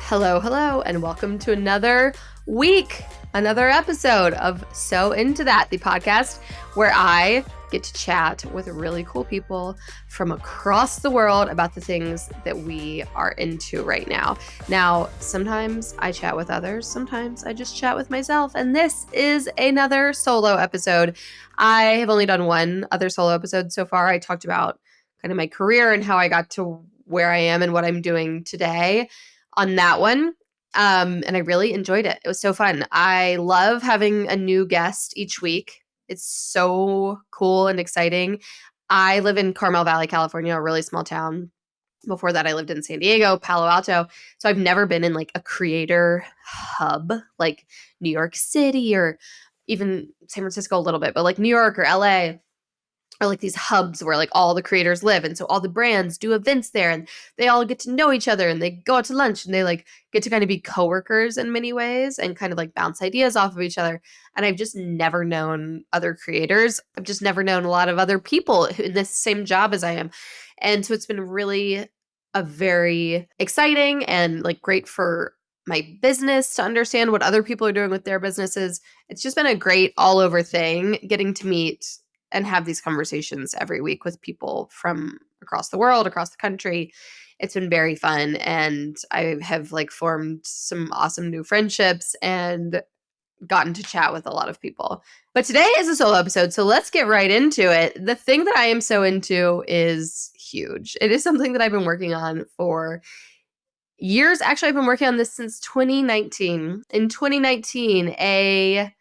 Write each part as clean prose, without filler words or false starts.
Hello, and welcome to another week, another episode of So Into That, the podcast where I get to chat with really cool people from across the world about the things that we are into right now. Now, sometimes I chat with others, sometimes I just chat with myself, and this is another solo episode. I have only done one other solo episode so far. I talked about kind of my career and how I got to where I am and what I'm doing today on that one. And I really enjoyed it. It was so fun. I love having a new guest each week. It's so cool and exciting. I live in Carmel Valley, California, a really small town. Before that, I lived in San Diego, Palo Alto. So I've never been in like a creator hub like New York City or even San Francisco a little bit, but like New York or LA. Or like these hubs where like all the creators live, and so all the brands do events there, and they all get to know each other, and they go out to lunch, and they like get to kind of be coworkers in many ways and kind of like bounce ideas off of each other. And I've just never known other creators. I've just never known a lot of other people in this same job as I am. And so it's been really a very exciting and like great for my business to understand what other people are doing with their businesses. It's just been a great all over thing getting to meet and have these conversations every week with people from across the world, across the country. It's been very fun, and I have like formed some awesome new friendships and gotten to chat with a lot of people. But today is a solo episode, so let's get right into it. The thing that I am so into is huge. It is something that I've been working on for years. Actually, I've been working on this since 2019. In 2019, a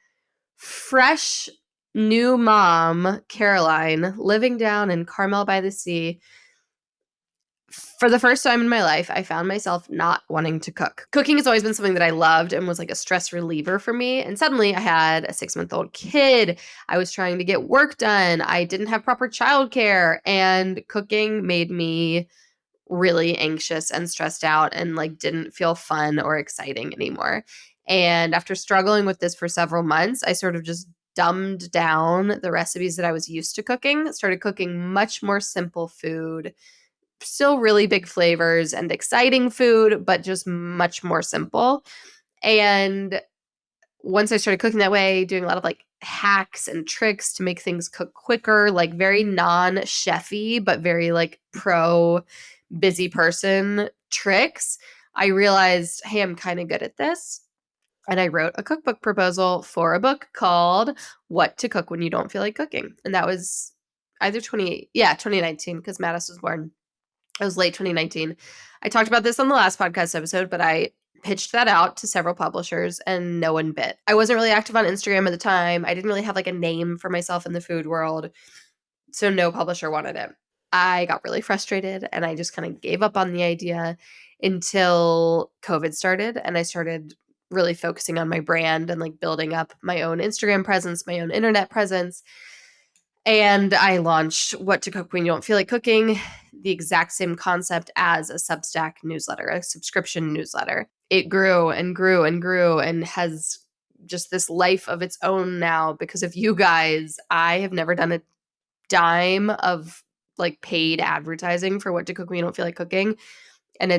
fresh new mom, Caroline, living down in Carmel by the Sea. For the first time in my life, I found myself not wanting to cook. Cooking has always been something that I loved and was like a stress reliever for me. And suddenly I had a 6-month-old kid. I was trying to get work done. I didn't have proper childcare, and cooking made me really anxious and stressed out and like didn't feel fun or exciting anymore. And after struggling with this for several months, I sort of just dumbed down the recipes that I was used to cooking, started cooking much more simple food, still really big flavors and exciting food, but just much more simple. And once I started cooking that way, doing a lot of like hacks and tricks to make things cook quicker, like very non-chefy, but very like pro busy person tricks, I realized, hey, I'm kind of good at this. And I wrote a cookbook proposal for a book called What to Cook When You Don't Feel Like Cooking. And that was either 2019, because Mattis was born. It was late 2019. I talked about this on the last podcast episode, but I pitched that out to several publishers and no one bit. I wasn't really active on Instagram at the time. I didn't really have like a name for myself in the food world. So no publisher wanted it. I got really frustrated and I just kind of gave up on the idea until COVID started, and I started really focusing on my brand and like building up my own Instagram presence, my own internet presence. And I launched What to Cook When You Don't Feel Like Cooking, the exact same concept as a Substack newsletter, a subscription newsletter. It grew and grew and grew and has just this life of its own now because of you guys. I have never done a dime of like paid advertising for What to Cook When You Don't Feel Like Cooking. And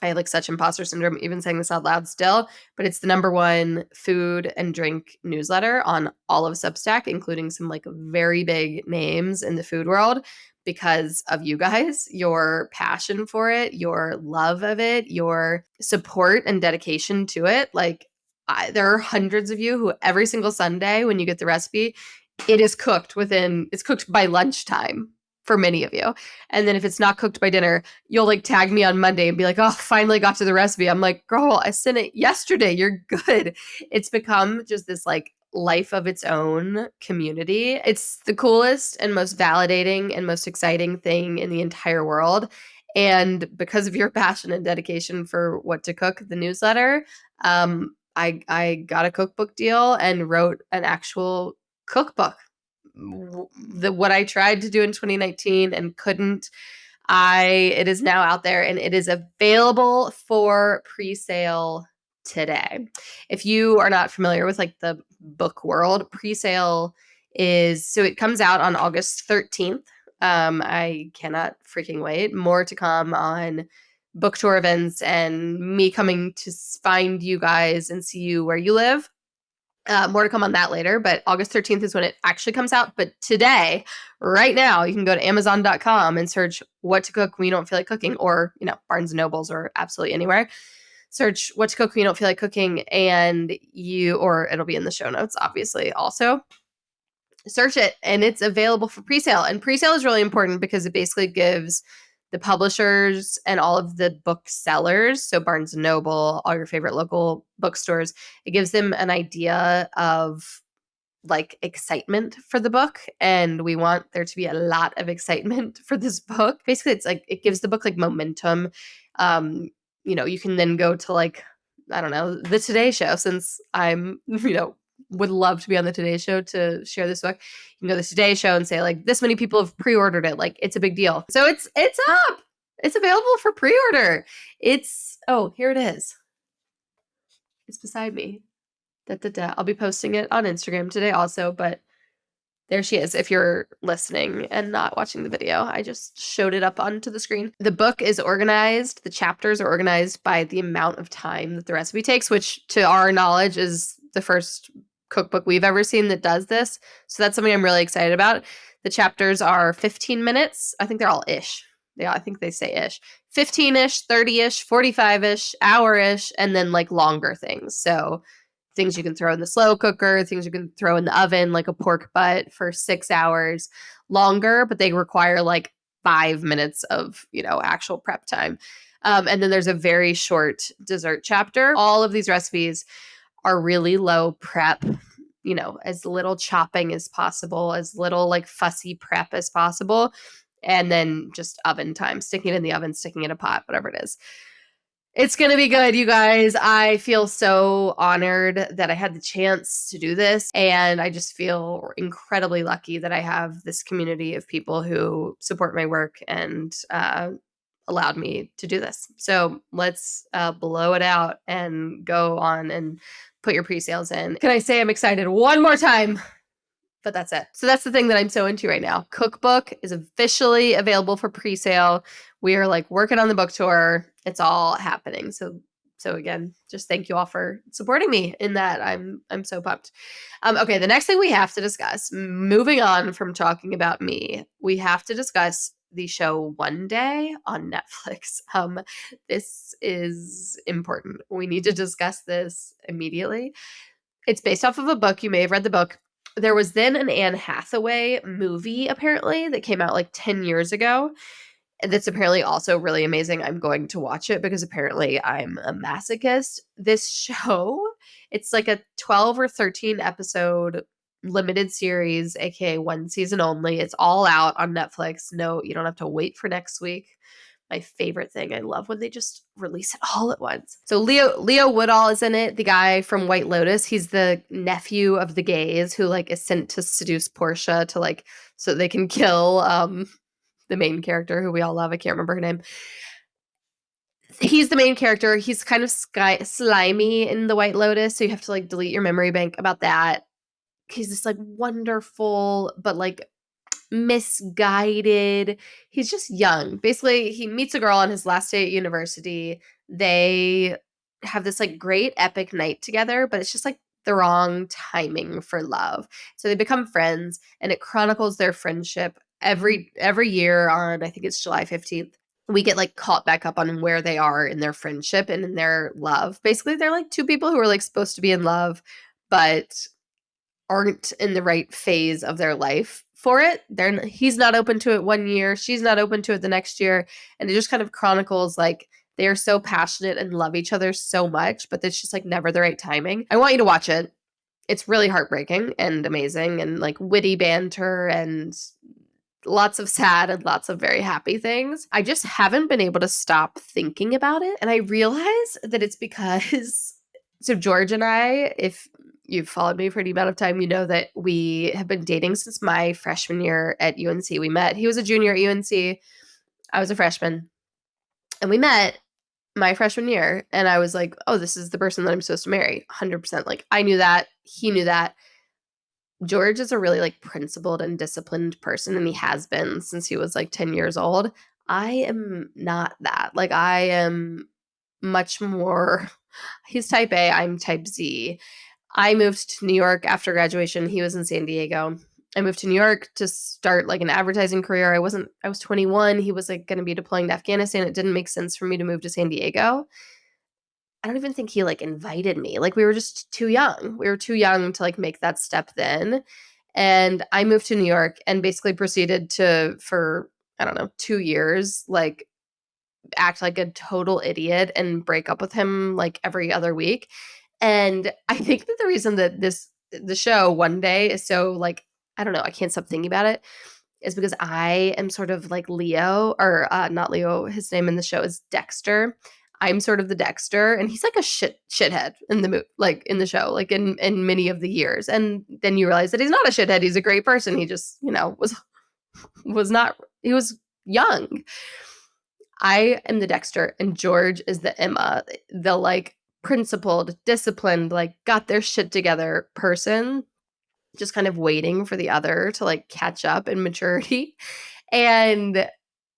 I have like such imposter syndrome even saying this out loud still, but it's the number one food and drink newsletter on all of Substack, including some like very big names in the food world because of you guys, your passion for it, your love of it, your support and dedication to it. Like there are hundreds of you who every single Sunday when you get the recipe, it's cooked by lunchtime for many of you. And then if it's not cooked by dinner, you'll like tag me on Monday and be like, oh, finally got to the recipe. I'm like, girl, I sent it yesterday. You're good. It's become just this like life of its own community. It's the coolest and most validating and most exciting thing in the entire world. And because of your passion and dedication for What to Cook, the newsletter, I got a cookbook deal and wrote an actual cookbook. What I tried to do in 2019 and couldn't, it is now out there and it is available for pre-sale today. If you are not familiar with like the book world, pre-sale so it comes out on August 13th. I cannot freaking wait. More to come on book tour events and me coming to find you guys and see you where you live. More to come on that later, but August 13th is when it actually comes out. But today, right now, you can go to Amazon.com and search what to cook when you don't feel like cooking, or, Barnes & Nobles or absolutely anywhere. Search what to cook when you don't feel like cooking, or it'll be in the show notes, obviously, also. Search it, and it's available for pre-sale. And pre-sale is really important because it basically gives the publishers and all of the booksellers, so Barnes & Noble, all your favorite local bookstores, it gives them an idea of like excitement for the book, and we want there to be a lot of excitement for this book. Basically, it's like it gives the book like momentum. You can then go to like, I don't know, the Today Show, since I'm, would love to be on the Today Show to share this book. You can go to the Today Show and say like, this many people have pre-ordered it. Like, it's a big deal. So it's up. It's available for pre-order. Here it is. It's beside me. I'll be posting it on Instagram today also, but there she is. If you're listening and not watching the video, I just showed it up onto the screen. The book is organized. The chapters are organized by the amount of time that the recipe takes, which to our knowledge is the first cookbook we've ever seen that does this. So that's something I'm really excited about. The chapters are 15 minutes. I think they're all ish. Yeah, I think they say ish. 15-ish, 30-ish, 45-ish, hour-ish, and then like longer things. So things you can throw in the slow cooker, things you can throw in the oven, like a pork butt for 6 hours longer, but they require like 5 minutes of, actual prep time. And then there's a very short dessert chapter. All of these recipes are really low prep, as little chopping as possible, as little like fussy prep as possible. And then just oven time, sticking it in the oven, sticking it in a pot, whatever it is. It's going to be good, you guys. I feel so honored that I had the chance to do this. And I just feel incredibly lucky that I have this community of people who support my work and allowed me to do this. So let's blow it out and go on and put your pre-sales in. Can I say I'm excited one more time? But that's it. So that's the thing that I'm so into right now. Cookbook is officially available for pre-sale. We are like working on the book tour. It's all happening. So again, just thank you all for supporting me in that. I'm so pumped. Okay, the next thing we have to discuss, moving on from talking about me, we have to discuss the show One Day on Netflix. This is important. We need to discuss this immediately. It's based off of a book. You may have read the book. There was then an Anne Hathaway movie, apparently, that came out like 10 years ago. That's apparently also really amazing. I'm going to watch it because apparently I'm a masochist. This show, it's like a 12 or 13 episode limited series, aka one season only. It's all out on Netflix. No, you don't have to wait for next week. My favorite thing. I love when they just release it all at once. So Leo Woodall is in it, the guy from White Lotus. He's the nephew of the gays who like is sent to seduce Portia to like so they can kill the main character who we all love. I can't remember her name. He's the main character. He's kind of slimy in the White Lotus, so you have to like delete your memory bank about that. He's this like wonderful but like misguided. He's just young. Basically, he meets a girl on his last day at university. They have this like great epic night together, but it's just like the wrong timing for love. So they become friends, and it chronicles their friendship every year on, I think it's July 15th. We get like caught back up on where they are in their friendship and in their love. Basically, they're like two people who are like supposed to be in love, but aren't in the right phase of their life for it. He's not open to it one year, she's not open to it the next year, and it just kind of chronicles like they are so passionate and love each other so much, but it's just like never the right timing. I want you to watch it. It's really heartbreaking and amazing and like witty banter and lots of sad and lots of very happy things. I just haven't been able to stop thinking about it, and I realize that it's because so George and I, if you've followed me for any amount of time, you know that we have been dating since my freshman year at UNC. We met. He was a junior at UNC. I was a freshman. And we met my freshman year. And I was like, oh, this is the person that I'm supposed to marry. 100%. Like, I knew that. He knew that. George is a really like principled and disciplined person. And he has been since he was like 10 years old. I am not that. Like, I am much more, he's type A, I'm type Z. I moved to New York after graduation. He was in San Diego. I moved to New York to start like an advertising career. I was 21. He was like going to be deploying to Afghanistan. It didn't make sense for me to move to San Diego. I don't even think he like invited me. Like, we were just too young. We were too young to like make that step then. And I moved to New York and basically proceeded to, for I don't know, 2 years, like act like a total idiot and break up with him like every other week. And I think that the reason that the show One Day is so like, I don't know, I can't stop thinking about it, is because I am sort of like Leo, or not Leo, his name in the show is Dexter. I'm sort of the Dexter, and he's like a shithead in the like in the show, like in many of the years. And then you realize that he's not a shithead, he's a great person. He just, was not, he was young. I am the Dexter and George is the Emma, the like principled, disciplined, like got their shit together person, just kind of waiting for the other to like catch up in maturity. And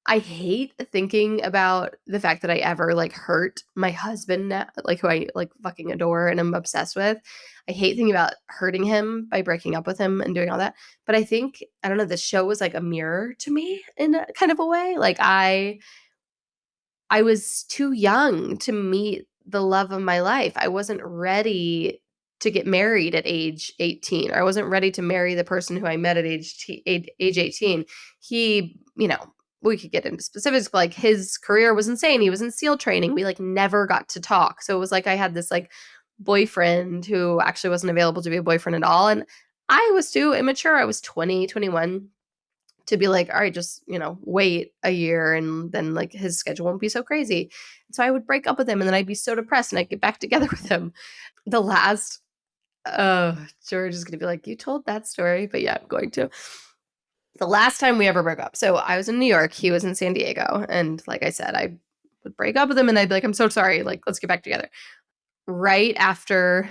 I hate thinking about the fact that I ever like hurt my husband, like who I like fucking adore and I'm obsessed with. I hate thinking about hurting him by breaking up with him and doing all that. But I think, I don't know, this show was like a mirror to me in a kind of a way. Like, I was too young to meet the love of my life. I wasn't ready to get married at age 18, or I wasn't ready to marry the person who I met at age 18. He, we could get into specifics, but like his career was insane. He was in SEAL training. We like never got to talk. So it was like I had this like boyfriend who actually wasn't available to be a boyfriend at all. And I was too immature. I was 20, 21 to be like, all right, just, wait a year and then like his schedule won't be so crazy. So I would break up with him and then I'd be so depressed and I'd get back together with him. The last, George is going to be like, you told that story, but yeah, I'm going to. The last time we ever broke up. So I was in New York, he was in San Diego. And like I said, I would break up with him and I'd be like, I'm so sorry. Like, let's get back together. Right after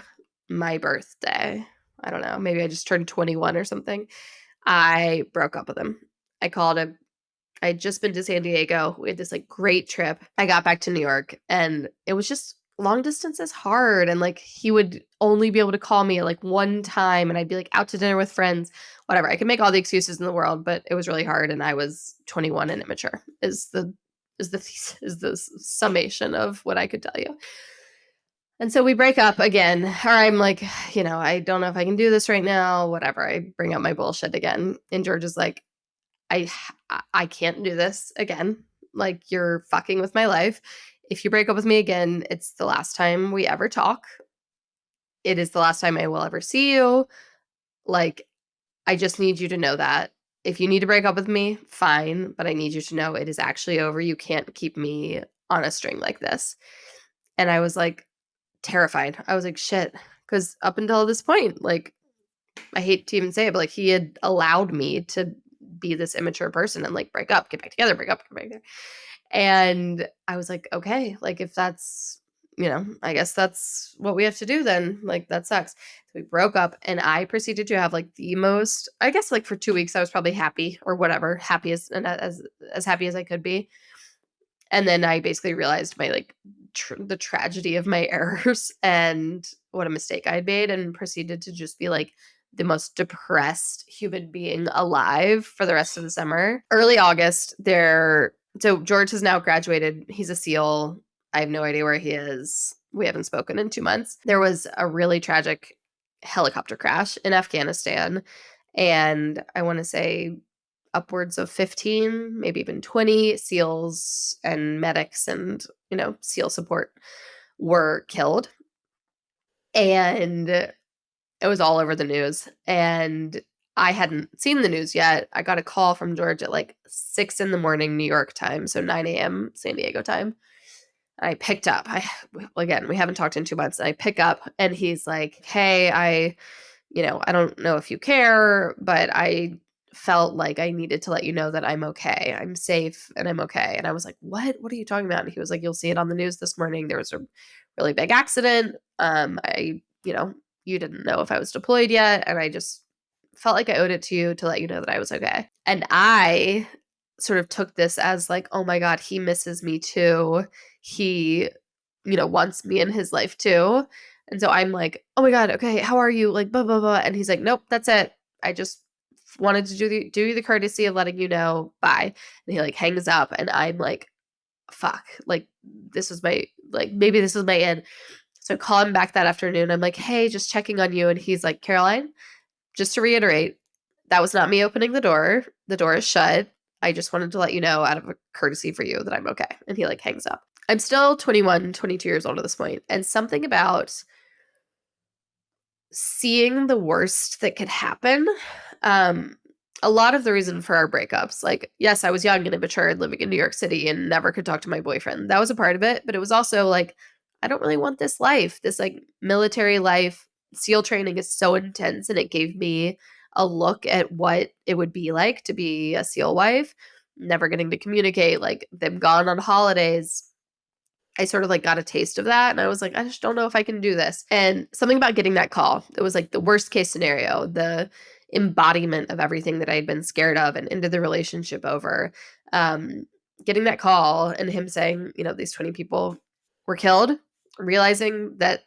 my birthday, I don't know, maybe I just turned 21 or something, I broke up with him. I called him. I had just been to San Diego. We had this like great trip. I got back to New York and it was just long distance is hard. And like he would only be able to call me like one time and I'd be like out to dinner with friends, whatever. I could make all the excuses in the world, but it was really hard. And I was 21 and immature is the summation of what I could tell you. And so we break up again, or I'm like, I don't know if I can do this right now, whatever. I bring up my bullshit again. And George is like, I can't do this again. Like, you're fucking with my life. If you break up with me again, it's the last time we ever talk. It is the last time I will ever see you. Like, I just need you to know that. If you need to break up with me, fine, but I need you to know it is actually over. You can't keep me on a string like this. And I was like terrified. I was like, shit. Because up until this point, like, I hate to even say it, but like he had allowed me to be this immature person and like break up, get back together, break up, get back together. And I was like, okay, like if that's, I guess that's what we have to do then. Like, that sucks. So we broke up and I proceeded to have like the most, I guess like for 2 weeks I was probably happy or whatever, happy as happy as I could be. And then I basically realized my like the tragedy of my errors and what a mistake I'd made, and proceeded to just be like the most depressed human being alive for the rest of the summer. Early August, so George has now graduated. He's a SEAL. I have no idea where he is. We haven't spoken in 2 months. There was a really tragic helicopter crash in Afghanistan. And I want to say upwards of 15, maybe even 20 SEALs and medics and, SEAL support were killed. And it was all over the news. And I hadn't seen the news yet. I got a call from George at like 6 in the morning, New York time. So 9 a.m. San Diego time. I picked up. Again, we haven't talked in 2 months. And I pick up and he's like, hey, I don't know if you care, but I felt like I needed to let you know that I'm okay. I'm safe and I'm okay. And I was like, what? What are you talking about? And he was like, you'll see it on the news this morning. There was a really big accident. You didn't know if I was deployed yet. And I just felt like I owed it to you to let you know that I was okay. And I sort of took this as like, oh my God, he misses me too. He, wants me in his life too. And so I'm like, oh my God, okay, how are you? Like, blah, blah, blah. And he's like, nope, that's it. I just wanted to do you the courtesy of letting you know. Bye. And he like hangs up, and I'm like, fuck, like this was my, like, maybe this is my end. So I call him back that afternoon. I'm like, hey, just checking on you. And he's like, Caroline, just to reiterate, that was not me opening the door. The door is shut. I just wanted to let you know out of a courtesy for you that I'm okay. And he like hangs up. I'm still 21, 22 years old at this point, and something about seeing the worst that could happen. A lot of the reason for our breakups, like, yes, I was young and immature and living in New York City and never could talk to my boyfriend. That was a part of it, but it was also like, I don't really want this life, this like military life. SEAL training is so intense, and it gave me a look at what it would be like to be a SEAL wife, never getting to communicate, like them gone on holidays. I sort of like got a taste of that, and I was like, I just don't know if I can do this. And something about getting that call, it was like the worst case scenario, the embodiment of everything that I'd been scared of and ended the relationship over. Getting that call and him saying, these 20 people were killed, realizing that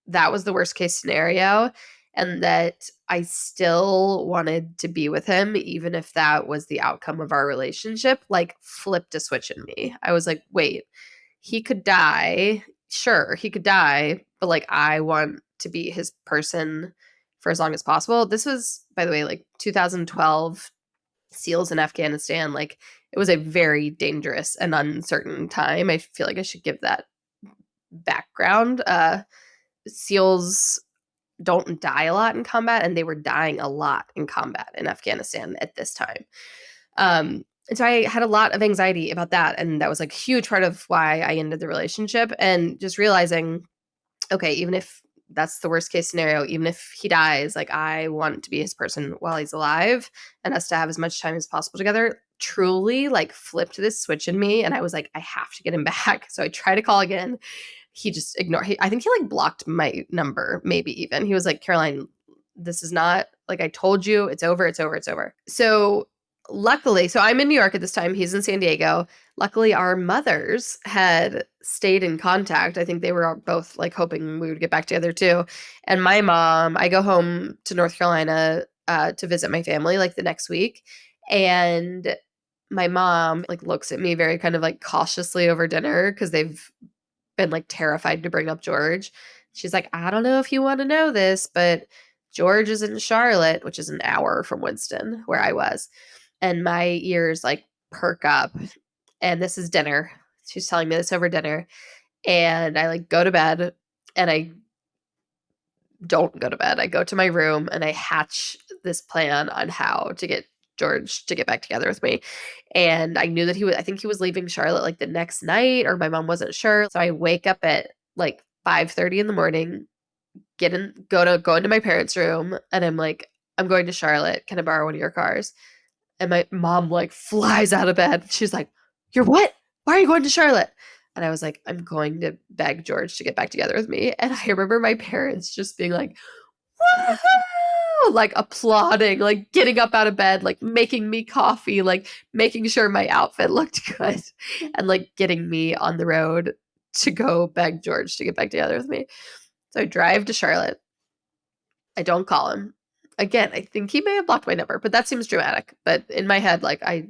that was the worst case scenario and that I still wanted to be with him, even if that was the outcome of our relationship, like flipped a switch in me. I was like, wait, he could die. Sure, he could die, but like I want to be his person for as long as possible. This was, by the way, like 2012 SEALs in Afghanistan. Like it was a very dangerous and uncertain time. I feel like I should give that background. SEALs don't die a lot in combat, and they were dying a lot in combat in Afghanistan at this time. And so I had a lot of anxiety about that. And that was like a huge part of why I ended the relationship. And just realizing, okay, even if that's the worst case scenario, even if he dies, like I want to be his person while he's alive and us to have as much time as possible together, truly like flipped this switch in me. And I was like, I have to get him back. So I tried to call again. He just ignored. I think he like blocked my number, maybe even. He was like, Caroline, this is not like I told you, it's over, it's over, it's over. So luckily, so I'm in New York at this time, he's in San Diego. Luckily, our mothers had stayed in contact. I think they were both like hoping we would get back together too. And my mom, I go home to North Carolina to visit my family like the next week. And my mom like looks at me very kind of like cautiously over dinner because they've been like terrified to bring up George. She's like, I don't know if you want to know this, but George is in Charlotte, which is an hour from Winston, where I was. And my ears like perk up. And this is dinner. She's telling me this over dinner. And I like go to bed, and I don't go to bed. I go to my room and I hatch this plan on how to get George to get back together with me. And I knew that I think he was leaving Charlotte like the next night, or my mom wasn't sure. So I wake up at like 5:30 in the morning, go into my parents' room, and I'm like, I'm going to Charlotte. Can I borrow one of your cars? And my mom like flies out of bed. She's like, you're what? Why are you going to Charlotte? And I was like, I'm going to beg George to get back together with me. And I remember my parents just being like, woohoo! Like applauding, like getting up out of bed, like making me coffee, like making sure my outfit looked good, and like getting me on the road to go beg George to get back together with me. So I drive to Charlotte. I don't call him. Again, I think he may have blocked my number, but that seems dramatic. But in my head, like I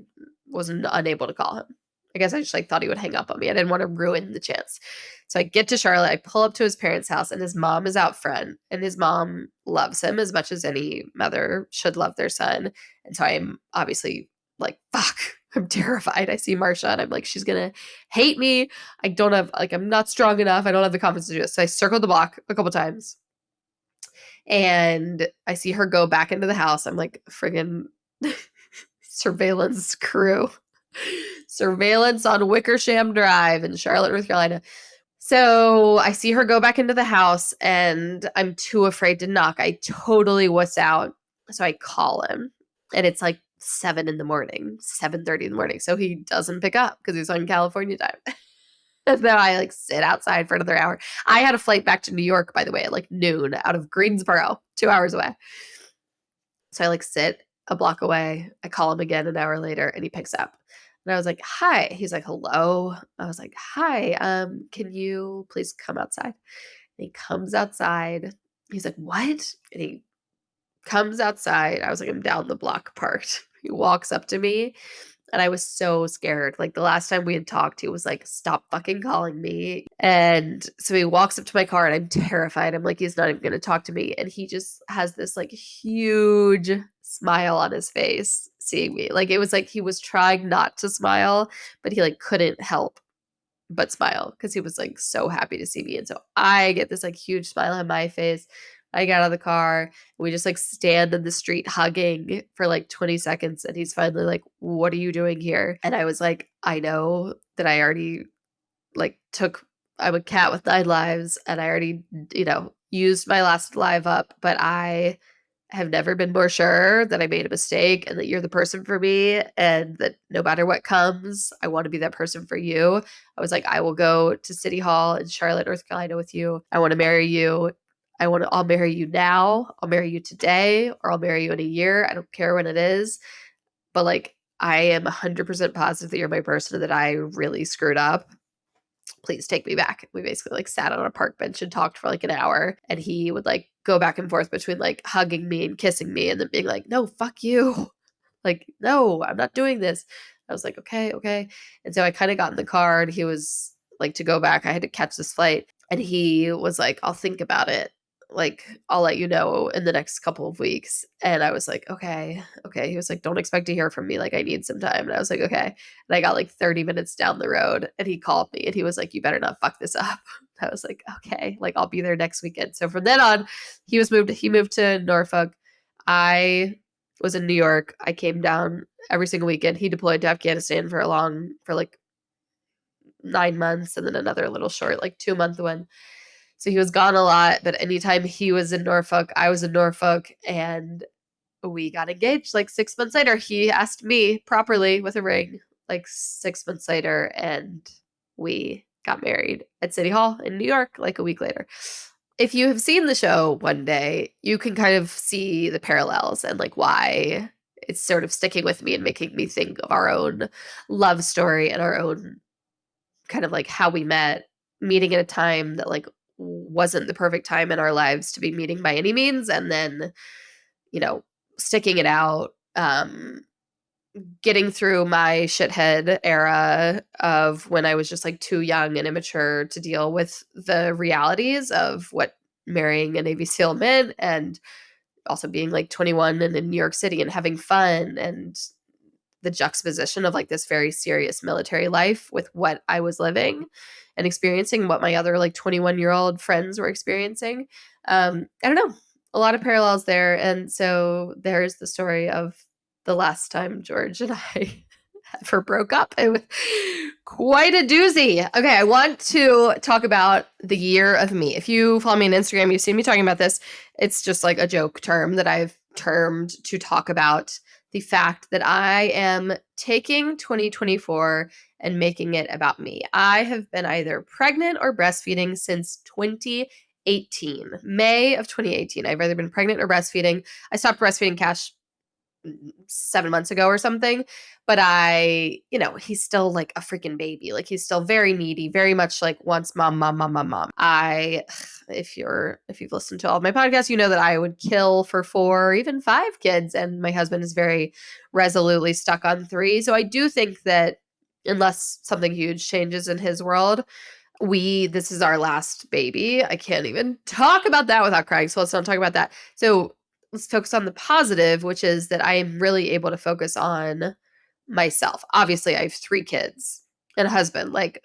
wasn't unable to call him. I guess I just like thought he would hang up on me. I didn't want to ruin the chance. So I get to Charlotte, I pull up to his parents' house, and his mom is out front, and his mom loves him as much as any mother should love their son. And so I'm obviously like, fuck, I'm terrified. I see Marsha and I'm like, she's gonna hate me. I don't have like, I'm not strong enough. I don't have the confidence to do this. So I circled the block a couple times, and I see her go back into the house. I'm like, friggin' surveillance crew. Surveillance on Wickersham Drive in Charlotte, North Carolina. So I see her go back into the house, and I'm too afraid to knock. I totally wuss out. So I call him, and it's like 7 in the morning, 7:30 in the morning. So he doesn't pick up because he's on California time. And then I like sit outside for another hour. I had a flight back to New York, by the way, at like noon out of Greensboro, 2 hours away. So I like sit a block away. I call him again an hour later and he picks up. And I was like, "Hi." He's like, "Hello." I was like, "Hi, can you please come outside?" And he comes outside. He's like, "What?" And he comes outside. I was like, "I'm down the block parked." He walks up to me and I was so scared. Like the last time we had talked, he was like, "Stop fucking calling me." And so he walks up to my car and I'm terrified. I'm like, he's not even going to talk to me. And he just has this like huge smile on his face seeing me. Like it was like he was trying not to smile, but he like couldn't help but smile because he was like so happy to see me. And so I get this like huge smile on my face. I get out of the car. We just like stand in the street hugging for like 20 seconds. And he's finally like, "What are you doing here?" And I was like, "I know that I already like I'm a cat with 9 lives and I already, used my last live up, but I have never been more sure that I made a mistake and that you're the person for me and that no matter what comes, I want to be that person for you." I was like, "I will go to City Hall in Charlotte, North Carolina with you. I want to marry you. I'll marry you now. I'll marry you today or I'll marry you in a year. I don't care when it is. But like, I am 100% positive that you're my person and that I really screwed up. Please take me back." We basically like sat on a park bench and talked for like an hour. And he would like go back and forth between like hugging me and kissing me and then being like, "No, fuck you." Like, "No, I'm not doing this." I was like, "Okay, okay." And so I kind of got in the car and he was like, to go back, I had to catch this flight. And he was like, "I'll think about it. Like, I'll let you know in the next couple of weeks." And I was like, "Okay, okay." He was like, "Don't expect to hear from me. Like, I need some time." And I was like, "Okay." And I got like 30 minutes down the road and he called me and he was like, "You better not fuck this up." I was like, "Okay, like I'll be there next weekend." So from then on, he moved to Norfolk. I was in New York. I came down every single weekend. He deployed to Afghanistan for like 9 months and then another little short, like 2 month one. So he was gone a lot, but anytime he was in Norfolk, I was in Norfolk and we got engaged like 6 months later. He asked me properly with a ring like 6 months later and we got married at City Hall in New York like a week later. If you have seen the show one day, you can kind of see the parallels and like why it's sort of sticking with me and making me think of our own love story and our own kind of like how we met, meeting at a time that like wasn't the perfect time in our lives to be meeting by any means, and then, you know, sticking it out, getting through my shithead era of when I was just like too young and immature to deal with the realities of what marrying a Navy SEAL meant, and also being like 21 and in New York City and having fun, and the juxtaposition of like this very serious military life with what I was living and experiencing, what my other like 21-year-old friends were experiencing. I don't know, a lot of parallels there. And so there's the story of the last time George and I ever broke up. It was quite a doozy. Okay, I want to talk about the year of me. If you follow me on Instagram, you've seen me talking about this. It's just like a joke term that I've termed to talk about the fact that I am taking 2024 and making it about me. I have been either pregnant or breastfeeding since 2018, May of 2018. I've either been pregnant or breastfeeding. I stopped breastfeeding Cash 7 months ago or something, but he's still like a freaking baby. Like he's still very needy, very much like wants mom, mom, mom, mom, mom. If you've listened to all of my podcasts, you know that I would kill for 4 or even 5 kids, and my husband is very resolutely stuck on 3. So I do think that unless something huge changes in his world, this is our last baby. I can't even talk about that without crying. So let's not talk about that. So let's focus on the positive, which is that I am really able to focus on myself. Obviously, I have 3 kids and a husband. Like,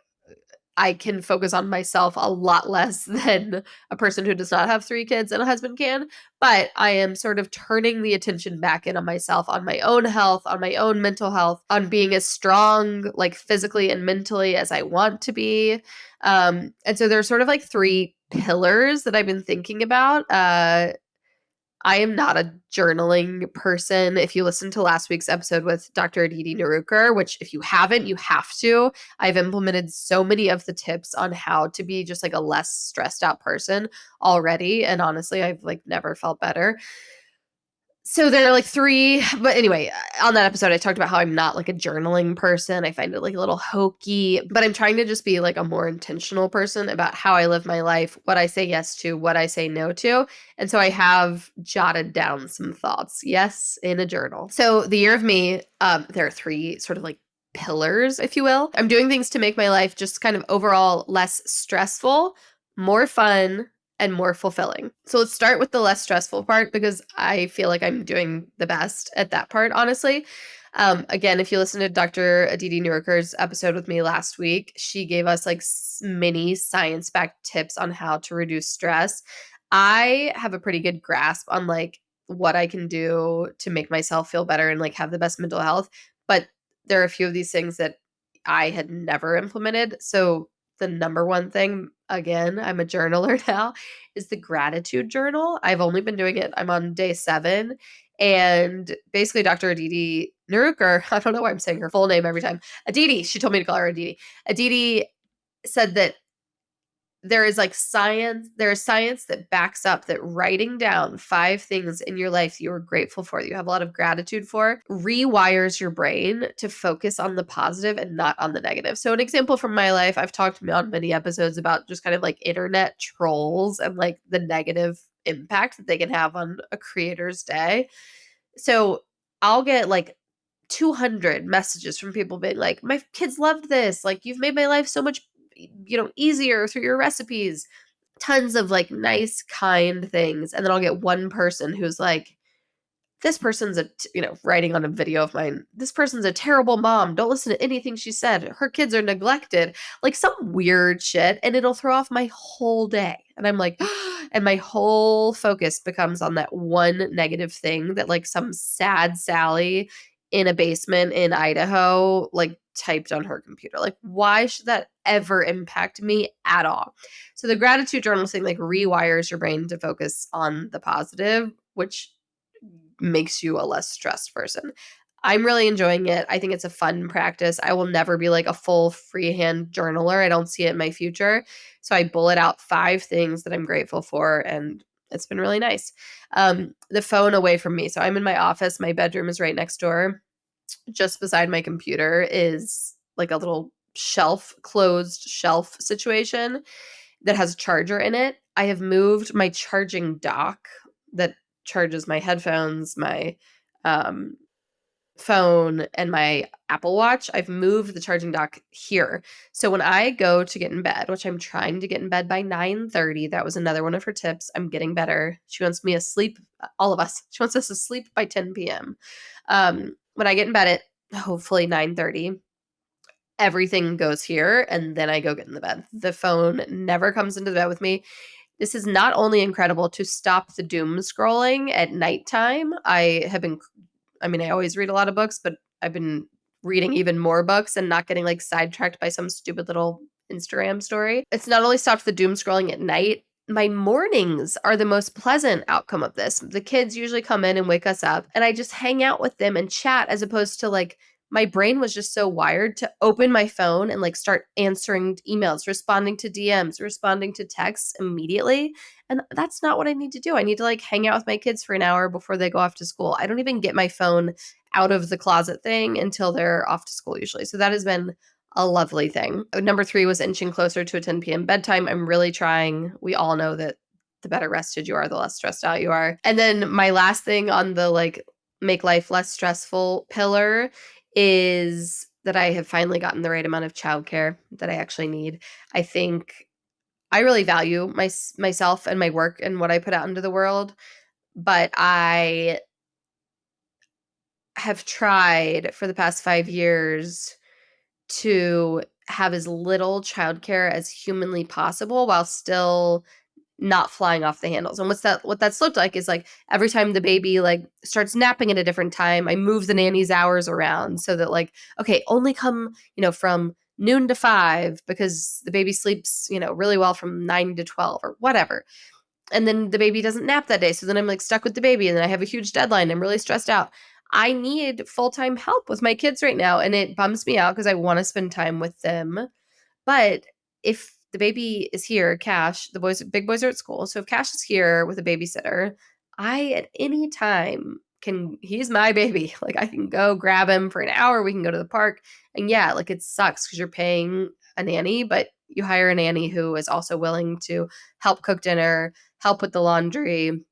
I can focus on myself a lot less than a person who does not have 3 kids and a husband can. But I am sort of turning the attention back in on myself, on my own health, on my own mental health, on being as strong, like physically and mentally, as I want to be. And so there's sort of like 3 pillars that I've been thinking about. I am not a journaling person. If you listen to last week's episode with Dr. Aditi Narukar, which if you haven't, you have to. I've implemented so many of the tips on how to be just like a less stressed out person already. And honestly, I've like never felt better. So there are like three, but anyway, on that episode, I talked about how I'm not like a journaling person. I find it like a little hokey, but I'm trying to just be like a more intentional person about how I live my life, what I say yes to, what I say no to. And so I have jotted down some thoughts, yes, in a journal. So the year of me, there are three sort of like pillars, if you will. I'm doing things to make my life just kind of overall less stressful, more fun, and more fulfilling. So let's start with the less stressful part because I feel like I'm doing the best at that part, honestly. Again, if you listen to Dr. Aditi Nurkar's episode with me last week, she gave us like mini science-backed tips on how to reduce stress. I have a pretty good grasp on like what I can do to make myself feel better and like have the best mental health, but there are a few of these things that I had never implemented. So the number one thing, again, I'm a journaler now, is the gratitude journal. I've only been doing it, I'm on day 7. And basically, Dr. Aditi Nurkar, I don't know why I'm saying her full name every time. Aditi, she told me to call her Aditi. Aditi said that there is science that backs up that writing down 5 things in your life you are grateful for, that you have a lot of gratitude for, rewires your brain to focus on the positive and not on the negative. So an example from my life, I've talked on many episodes about just kind of like internet trolls and like the negative impact that they can have on a creator's day. So I'll get like 200 messages from people being like, my kids loved this. Like, you've made my life so much, easier through your recipes. Tons of like nice, kind things. And then I'll get one person who's like, this person's writing on a video of mine, this person's a terrible mom. Don't listen to anything she said. Her kids are neglected. Like some weird shit. And it'll throw off my whole day. And I'm like, and my whole focus becomes on that one negative thing that like some sad Sally in a basement in Idaho, like typed on her computer. Like, why should that ever impact me at all? So the gratitude journal thing like rewires your brain to focus on the positive, which makes you a less stressed person. I'm really enjoying it. I think it's a fun practice. I will never be like a full freehand journaler. I don't see it in my future. So I bullet out 5 things that I'm grateful for, and it's been really nice. The phone away from me. So I'm in my office. My bedroom is right next door. Just beside my computer is like a little closed shelf situation that has a charger in it. I have moved my charging dock that charges my headphones, my phone, and my Apple Watch. I've moved the charging dock here. So when I go to get in bed, which I'm trying to get in bed by 9:30, that was another one of her tips. I'm getting better. She wants me asleep, all of us. She wants us asleep by 10 p.m. When I get in bed at hopefully 9:30, everything goes here, and then I go get in the bed. The phone never comes into the bed with me. This is not only incredible to stop the doom scrolling at nighttime. I always read a lot of books, but I've been reading even more books and not getting like sidetracked by some stupid little Instagram story. It's not only stopped the doom scrolling at night, my mornings are the most pleasant outcome of this. The kids usually come in and wake us up, and I just hang out with them and chat, as opposed to like my brain was just so wired to open my phone and like start answering emails, responding to DMs, responding to texts immediately. And that's not what I need to do. I need to like hang out with my kids for an hour before they go off to school. I don't even get my phone out of the closet thing until they're off to school usually. So that has been a lovely thing. Number 3 was inching closer to a 10 p.m. bedtime. I'm really trying. We all know that the better rested you are, the less stressed out you are. And then my last thing on the like make life less stressful pillar is that I have finally gotten the right amount of childcare that I actually need. I think I really value myself and my work and what I put out into the world, but I have tried for the past 5 years to have as little childcare as humanly possible while still not flying off the handles. And what that's looked like is like every time the baby like starts napping at a different time, I move the nanny's hours around so that like, okay, only come, from noon to 5 because the baby sleeps, really well from 9 to 12 or whatever. And then the baby doesn't nap that day. So then I'm like stuck with the baby and then I have a huge deadline. I'm really stressed out. I need full-time help with my kids right now. And it bums me out because I want to spend time with them. But if the baby is here, Cash, big boys are at school. So if Cash is here with a babysitter, I at any time he's my baby. Like I can go grab him for an hour. We can go to the park. And yeah, like it sucks because you're paying a nanny, but you hire a nanny who is also willing to help cook dinner, help with the laundry,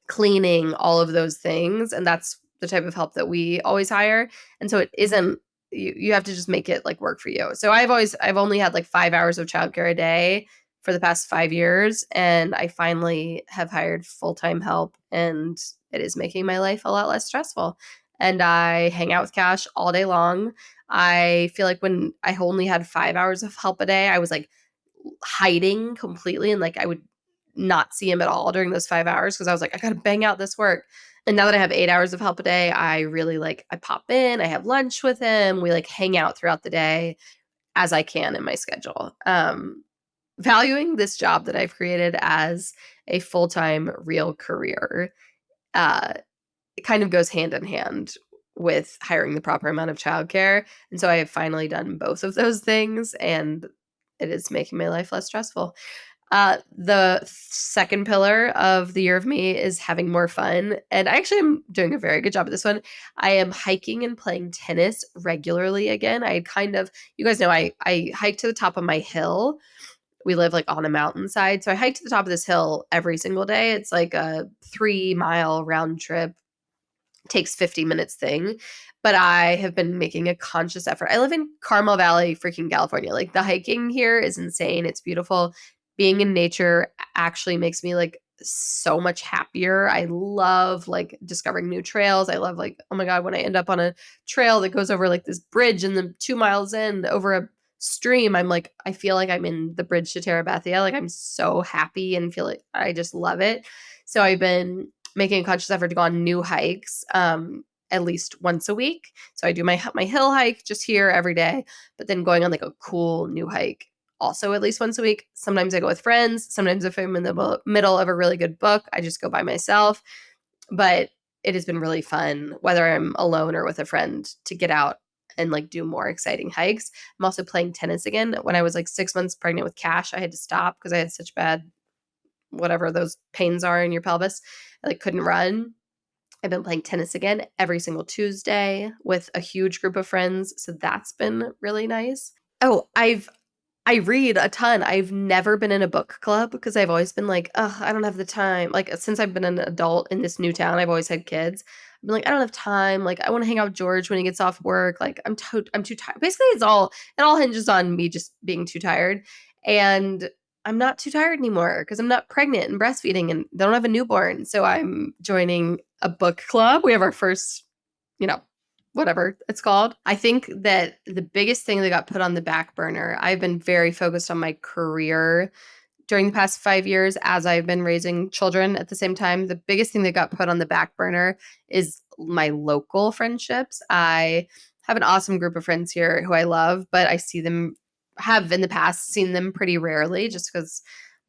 cleaning, all of those things. And that's the type of help that we always hire. And so it isn't, you have to just make it like work for you. So I've only had like 5 hours of childcare a day for the past 5 years. And I finally have hired full-time help, and it is making my life a lot less stressful. And I hang out with Cash all day long. I feel like when I only had 5 hours of help a day, I was like hiding completely, and like I would not see him at all during those 5 hours because I was like, I gotta bang out this work. And now that I have 8 hours of help a day, I really like, I pop in, I have lunch with him, we like hang out throughout the day as I can in my schedule. Valuing this job that I've created as a full-time real career, it kind of goes hand in hand with hiring the proper amount of childcare. And so I have finally done both of those things, and it is making my life less stressful. The second pillar of the year of me is having more fun. And I actually am doing a very good job at this one. I am hiking and playing tennis regularly again. You guys know I hike to the top of my hill. We live like on a mountainside. So I hike to the top of this hill every single day. It's like a 3-mile round trip, takes 50 minutes thing. But I have been making a conscious effort. I live in Carmel Valley, freaking California. Like the hiking here is insane. It's beautiful. Being in nature actually makes me like so much happier. I love like discovering new trails. I love like, oh my God, when I end up on a trail that goes over like this bridge and then 2 miles in over a stream, I'm like, I feel like I'm in the bridge to Terabithia. Like I'm so happy and feel like I just love it. So I've been making a conscious effort to go on new hikes at least once a week. So I do my hill hike just here every day, but then going on like a cool new hike also at least once a week. Sometimes I go with friends. Sometimes if I'm in the middle of a really good book, I just go by myself. But it has been really fun, whether I'm alone or with a friend, to get out and like do more exciting hikes. I'm also playing tennis again. When I was like 6 months pregnant with Cash, I had to stop because I had such bad, whatever those pains are in your pelvis. I like couldn't run. I've been playing tennis again every single Tuesday with a huge group of friends. So that's been really nice. Oh, I read a ton. I've never been in a book club because I've always been like, oh, I don't have the time. Like since I've been an adult in this new town, I've always had kids. I'm like, I don't have time. Like I want to hang out with George when he gets off work. Like I'm too tired. Basically, it all hinges on me just being too tired. And I'm not too tired anymore because I'm not pregnant and breastfeeding and don't have a newborn. So I'm joining a book club. We have our first, whatever it's called. I think that the biggest thing that got put on the back burner, I've been very focused on my career during the past 5 years as I've been raising children at the same time. The biggest thing that got put on the back burner is my local friendships. I have an awesome group of friends here who I love, but have in the past seen them pretty rarely just because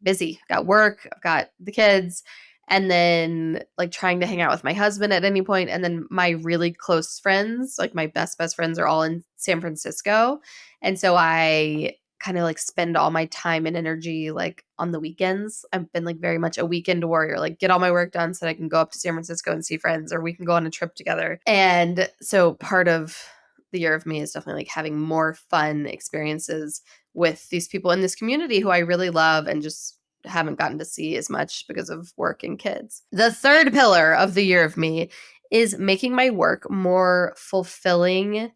busy. I've got work, I've got the kids, and then like trying to hang out with my husband at any point. And then my really close friends, like my best friends, are all in San Francisco. And so I kind of like spend all my time and energy like on the weekends. I've been like very much a weekend warrior, like get all my work done so that I can go up to San Francisco and see friends, or we can go on a trip together. And so part of the year of me is definitely like having more fun experiences with these people in this community who I really love and just haven't gotten to see as much because of work and kids. The third pillar of the year of me is making my work more fulfilling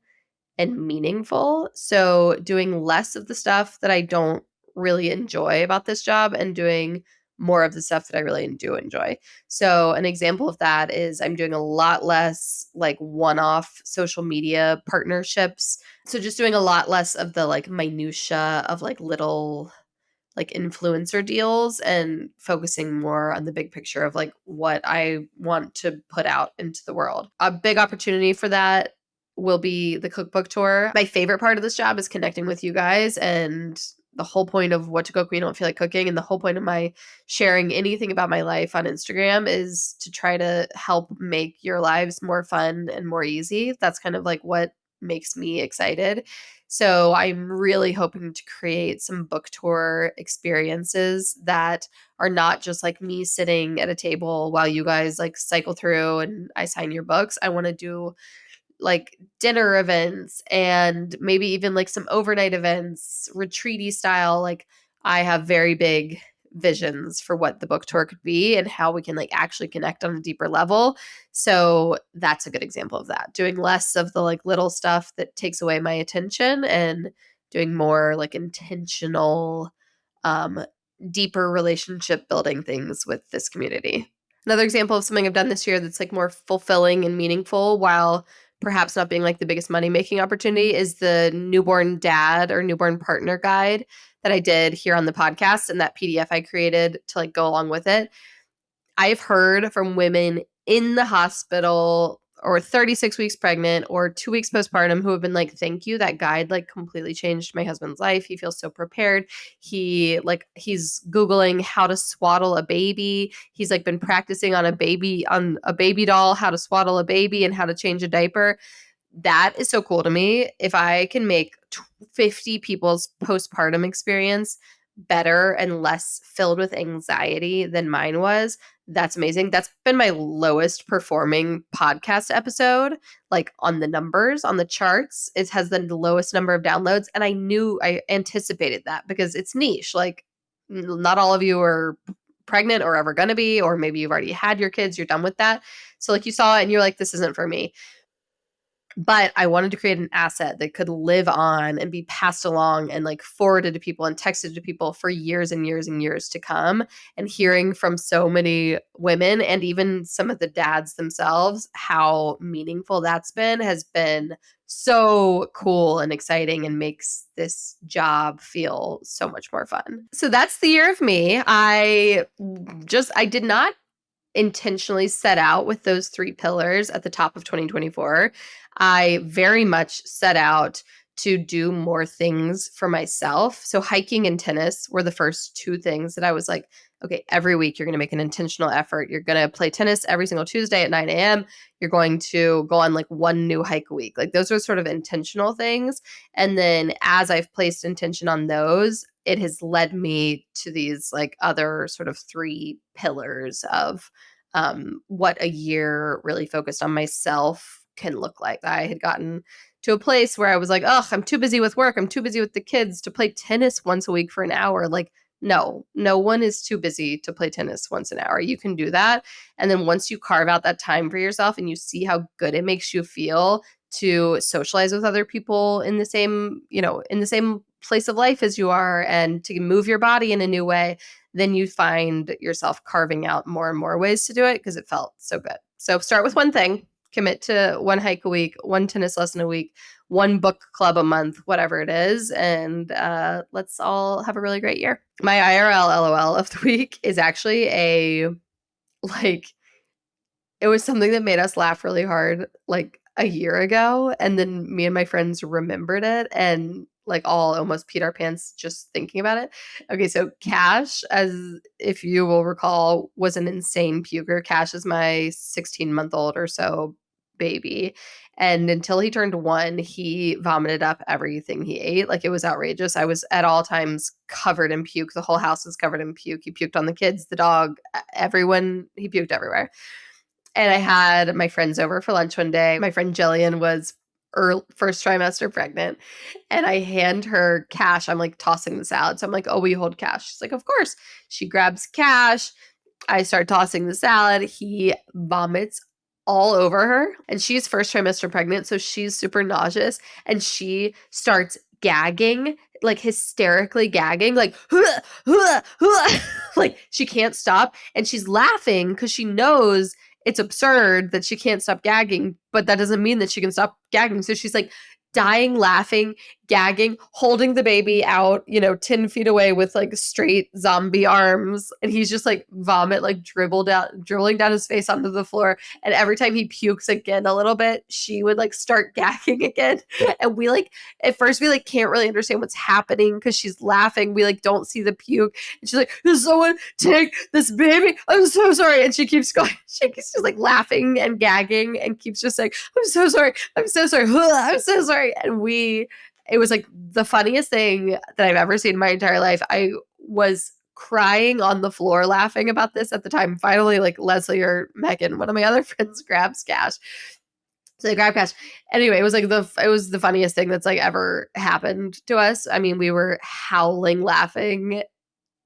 and meaningful. So doing less of the stuff that I don't really enjoy about this job and doing more of the stuff that I really do enjoy. So an example of that is I'm doing a lot less like one-off social media partnerships. So just doing a lot less of the like minutia of like little like influencer deals and focusing more on the big picture of like what I want to put out into the world. A big opportunity for that will be the cookbook tour. My favorite part of this job is connecting with you guys, and the whole point of what to cook when you don't feel like cooking, and the whole point of my sharing anything about my life on Instagram is to try to help make your lives more fun and more easy. That's kind of like what makes me excited. So I'm really hoping to create some book tour experiences that are not just like me sitting at a table while you guys like cycle through and I sign your books. I want to do like dinner events and maybe even like some overnight events, retreaty style. Like I have very big visions for what the book tour could be and how we can like actually connect on a deeper level. So that's a good example of that. Doing less of the like little stuff that takes away my attention and doing more like intentional um deeper relationship building things with this community. Another example of something I've done this year that's like more fulfilling and meaningful while perhaps not being like the biggest money making opportunity is the newborn dad or newborn partner guide that I did here on the podcast and that PDF I created to like go along with it. I've heard from women in the hospital or 36 weeks pregnant or 2 weeks postpartum who have been like, thank you. That guide like completely changed my husband's life. He feels so prepared. He's Googling how to swaddle a baby. He's like been practicing on a baby doll, how to swaddle a baby and how to change a diaper. That is so cool to me. If I can make 50 people's postpartum experience better and less filled with anxiety than mine was, that's amazing. That's been my lowest performing podcast episode, like on the numbers, on the charts. It has the lowest number of downloads. And I anticipated that because it's niche. Like, not all of you are pregnant or ever going to be, or maybe you've already had your kids, you're done with that. So, like, you saw it and you're like, this isn't for me. But I wanted to create an asset that could live on and be passed along and like forwarded to people and texted to people for years and years and years to come. And hearing from so many women and even some of the dads themselves how meaningful that's been has been so cool and exciting and makes this job feel so much more fun. So that's the year of me. I did not intentionally set out with those 3 pillars at the top of 2024. I very much set out to do more things for myself. So hiking and tennis were the first 2 things that I was like, okay, every week you're going to make an intentional effort. You're going to play tennis every single Tuesday at 9 a.m. You're going to go on like 1 new hike a week. Like those are sort of intentional things. And then as I've placed intention on those, it has led me to these like other sort of 3 pillars of what a year really focused on myself can look like. I had gotten to a place where I was like, oh, I'm too busy with work. I'm too busy with the kids to play tennis once a week for an hour. Like, no one is too busy to play tennis once an hour. You can do that. And then once you carve out that time for yourself and you see how good it makes you feel to socialize with other people in the same place of life as you are and to move your body in a new way, then you find yourself carving out more and more ways to do it because it felt so good. So start with one thing, commit to 1 hike a week, 1 tennis lesson a week, 1 book club a month, whatever it is. And let's all have a really great year. My IRL LOL of the week is actually it was something that made us laugh really hard like a year ago. And then me and my friends remembered it and like all almost peed our pants just thinking about it. Okay, so Cash, as if you will recall, was an insane puker. Cash is my 16-month-old or so baby. And until he turned 1, he vomited up everything he ate. Like it was outrageous. I was at all times covered in puke. The whole house was covered in puke. He puked on the kids, the dog, everyone. He puked everywhere. And I had my friends over for lunch one day. My friend Jillian was first trimester pregnant. And I hand her Cash. I'm like tossing the salad. So I'm like, oh, will you hold Cash? She's like, of course. She grabs Cash. I start tossing the salad. He vomits all over her. And she's first trimester pregnant. So she's super nauseous. And she starts gagging, like hysterically gagging, like, like she can't stop. And she's laughing because she knows it's absurd that she can't stop gagging, but that doesn't mean that she can stop gagging. So she's like dying laughing, gagging, holding the baby out, 10 feet away with like straight zombie arms. And he's just like vomit, like dribbling down his face onto the floor. And every time he pukes again a little bit, she would like start gagging again. And we like, at first we like can't really understand what's happening because she's laughing. We like don't see the puke. And she's like, "Does someone take this baby? I'm so sorry." And she keeps going, she's just like laughing and gagging and keeps just saying, "I'm so sorry. I'm so sorry. I'm so sorry." And it was like the funniest thing that I've ever seen in my entire life. I was crying on the floor laughing about this at the time. Finally, like Leslie or Megan, one of my other friends, grabs Cash. So they grabbed Cash. Anyway, it was the funniest thing that's like ever happened to us. I mean, we were howling laughing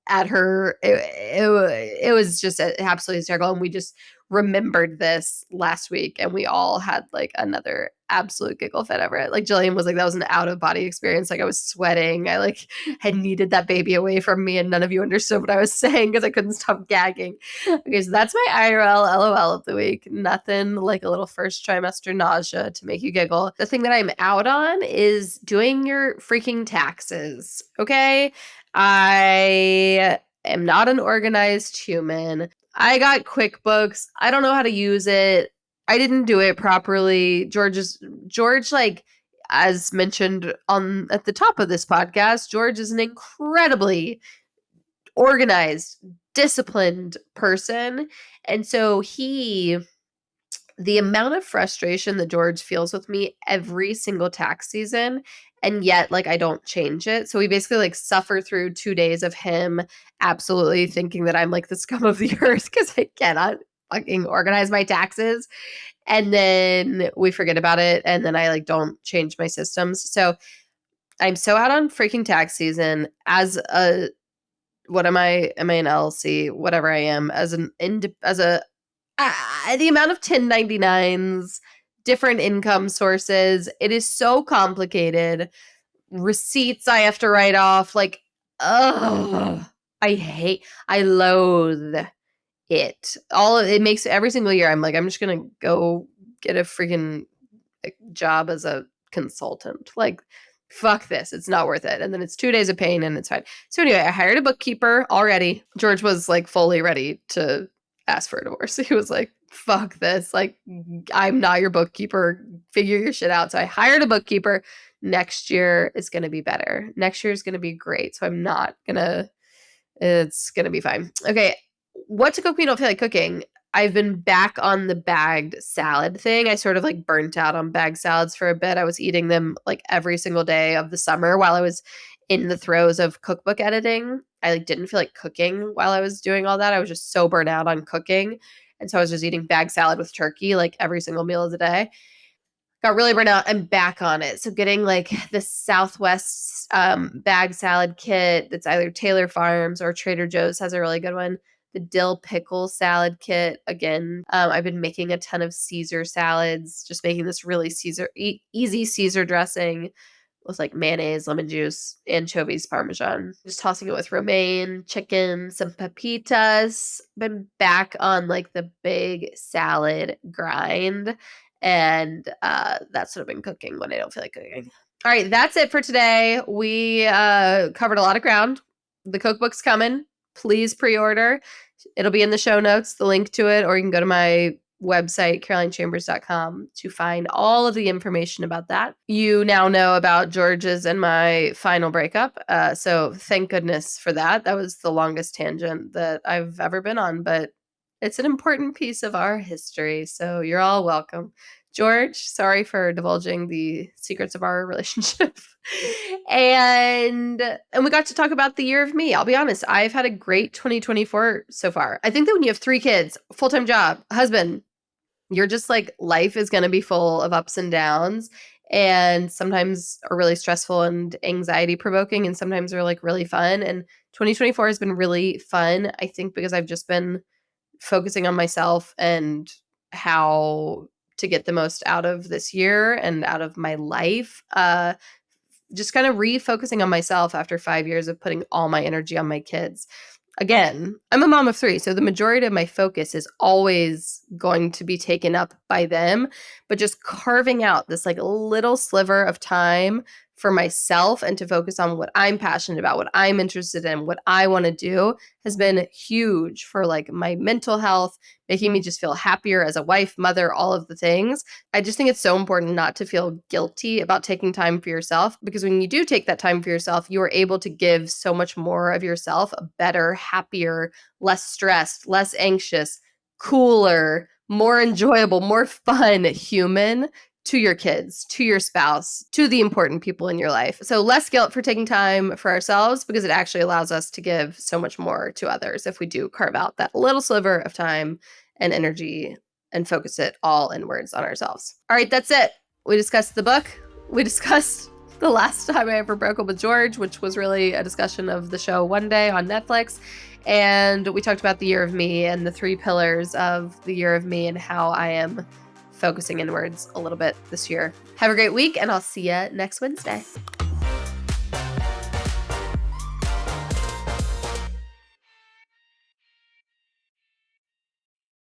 at her. It was just absolutely hysterical. And we just remembered this last week and we all had like another absolute giggle fit over it. Like Jillian was like, that was an out of body experience. Like I was sweating. I like had needed that baby away from me and none of you understood what I was saying because I couldn't stop gagging. Okay, so that's my IRL LOL of the week. Nothing like a little first trimester nausea to make you giggle. The thing that I'm out on is doing your freaking taxes. Okay. I am not an organized human. I got QuickBooks. I don't know how to use it. I didn't do it properly. George, like as mentioned at the top of this podcast, George is an incredibly organized, disciplined person. And so the amount of frustration that George feels with me every single tax season, and yet like I don't change it. So we basically like suffer through 2 days of him absolutely thinking that I'm like the scum of the earth because I cannot fucking organize my taxes. And then we forget about it and then I like don't change my systems. So I'm so out on freaking tax season as a what am I? Am I an LLC? Whatever I am, the amount of 1099s, different income sources, it is so complicated. Receipts I have to write off, like, ugh, I loathe it. It makes every single year. I'm like, I'm just gonna go get a freaking job as a consultant. Like, fuck this. It's not worth it. And then it's 2 days of pain and it's fine. So anyway, I hired a bookkeeper already. George was like fully ready to ask for a divorce. He was like, fuck this. Like, I'm not your bookkeeper. Figure your shit out. So I hired a bookkeeper. Next year is going to be better. Next year is going to be great. So it's going to be fine. Okay. What to cook when you don't feel like cooking? I've been back on the bagged salad thing. I sort of like burnt out on bagged salads for a bit. I was eating them like every single day of the summer while I was in the throes of cookbook editing. I like didn't feel like cooking while I was doing all that. I was just so burnt out on cooking. And so I was just eating bagged salad with turkey like every single meal of the day. Got really burnt out. I'm back on it. So getting like the Southwest bag salad kit that's either Taylor Farms or Trader Joe's has a really good one. The dill pickle salad kit. Again, I've been making a ton of Caesar salads, just making this really easy Caesar dressing with like mayonnaise, lemon juice, anchovies, Parmesan. Just tossing it with romaine, chicken, some pepitas. Been back on like the big salad grind. And that's what I've been cooking when I don't feel like cooking. All right, that's it for today. We covered a lot of ground. The cookbook's coming. Please pre-order. It'll be in the show notes, the link to it, or you can go to my website, carolinechambers.com, to find all of the information about that. You now know about George's and my final breakup. So thank goodness for that. That was the longest tangent that I've ever been on, but it's an important piece of our history. So you're all welcome. George, sorry for divulging the secrets of our relationship. and we got to talk about the year of me. I'll be honest, I've had a great 2024 so far. I think that when you have 3 kids, full-time job, husband, you're just like, life is going to be full of ups and downs, and sometimes are really stressful and anxiety provoking, and sometimes are like really fun. And 2024 has been really fun, I think, because I've just been focusing on myself and how to get the most out of this year and out of my life. Just kind of refocusing on myself after 5 years of putting all my energy on my kids. Again, I'm a mom of 3, so the majority of my focus is always going to be taken up by them, but just carving out this like little sliver of time for myself and to focus on what I'm passionate about, what I'm interested in, what I want to do has been huge for like my mental health, making me just feel happier as a wife, mother, all of the things. I just think it's so important not to feel guilty about taking time for yourself, because when you do take that time for yourself, you are able to give so much more of yourself, a better, happier, less stressed, less anxious, cooler, more enjoyable, more fun human to your kids, to your spouse, to the important people in your life. So less guilt for taking time for ourselves, because it actually allows us to give so much more to others if we do carve out that little sliver of time and energy and focus it all inwards on ourselves. All right, that's it. We discussed the book. We discussed the last time I ever broke up with George, which was really a discussion of the show One Day on Netflix. And we talked about the year of me and the 3 pillars of the year of me and how I am focusing inwards a little bit this year. Have a great week, and I'll see you next Wednesday.